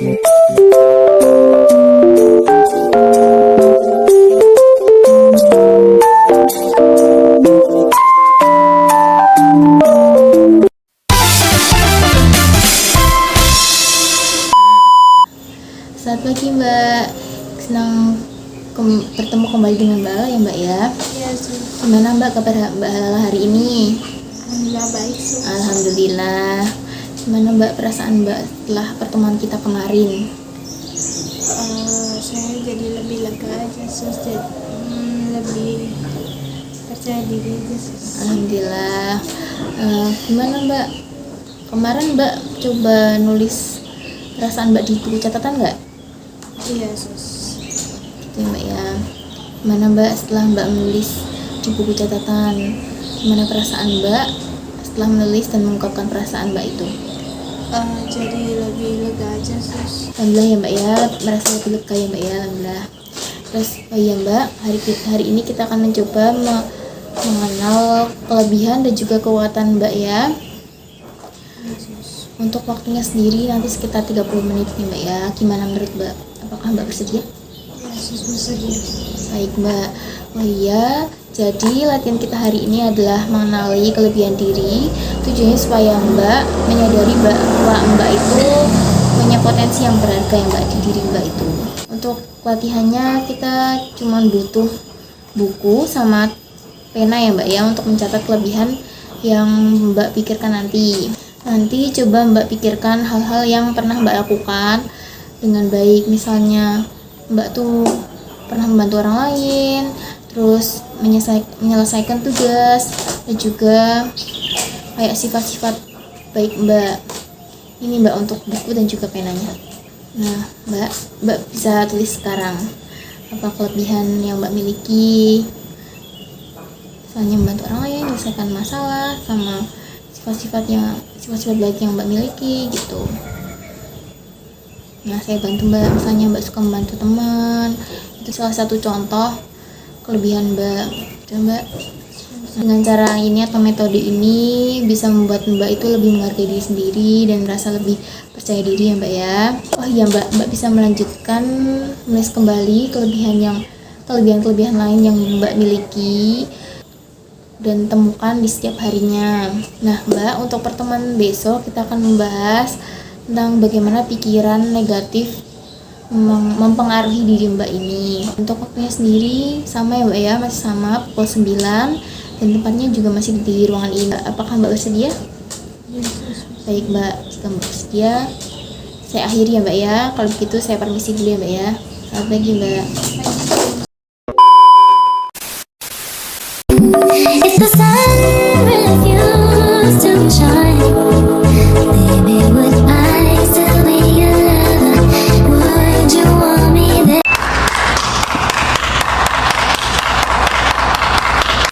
Selamat pagi Mbak, senang bertemu kembali dengan Mbak Lala ya Mbak ya. Iya, Su. Gimana Mbak kabar Mbak Lala hari ini? Alhamdulillah baik, Su. Alhamdulillah. Gimana Mbak perasaan Mbak setelah pertemuan kita kemarin? Saya jadi lebih lega aja, Sus. Jadi, lebih percaya diri aja, Sus. Alhamdulillah. Gimana Mbak? Kemarin Mbak coba nulis perasaan Mbak di buku catatan nggak? Iya, Sus. Gitu ya Mbak ya. Gimana Mbak setelah Mbak menulis di buku catatan? Gimana perasaan Mbak setelah menulis dan mengungkapkan perasaan Mbak itu? Jadi lebih lega aja, Sus. Alhamdulillah ya Mbak ya, merasa lebih lega ya Mbak ya, alhamdulillah. Terus oh iya Mbak, hari ini kita akan mencoba mengenal kelebihan dan juga kekuatan Mbak ya. Iya, Sus. Untuk waktunya sendiri nanti sekitar 30 menit nih Mbak ya. Gimana menurut Mbak? Apakah Mbak bersedia? Iya, Sus, bersedia. Baik Mbak. Oh iya, jadi latihan kita hari ini adalah mengenali kelebihan diri. Tujuannya supaya Mbak menyadari bahwa Mbak itu punya potensi yang berharga ya Mbak di diri Mbak itu. Untuk latihannya kita cuma butuh buku sama pena ya Mbak ya untuk mencatat kelebihan yang Mbak pikirkan nanti. Nanti coba Mbak pikirkan hal-hal yang pernah Mbak lakukan dengan baik. Misalnya Mbak tuh pernah membantu orang lain, terus menyelesaikan tugas, dan juga kayak sifat-sifat baik Mbak. Ini Mbak untuk buku dan juga penanya. Nah Mbak bisa tulis sekarang apa kelebihan yang Mbak miliki, misalnya membantu orang lain, menyelesaikan masalah, sama sifat-sifat baik yang Mbak miliki gitu. Nah saya bantu Mbak, misalnya Mbak suka membantu teman, itu salah satu contoh kelebihan Mbak. Coba dengan cara ini atau metode ini bisa membuat Mbak itu lebih menghargai diri sendiri dan merasa lebih percaya diri ya Mbak ya. Oh iya Mbak bisa melanjutkan menulis kembali kelebihan lain yang Mbak miliki dan temukan di setiap harinya. Nah Mbak, untuk pertemuan besok kita akan membahas tentang bagaimana pikiran negatif mempengaruhi diri Mbak ini. Untuk waktunya sendiri sama ya Mbak ya, masih sama pukul 9 dan tempatnya juga masih di ruangan ini. Apakah Mbak bersedia? Baik Mbak, jika Mbak bersedia saya akhiri ya Mbak ya. Kalau begitu saya permisi dulu ya Mbak ya. Selamat pagi Mbak. It's the sun.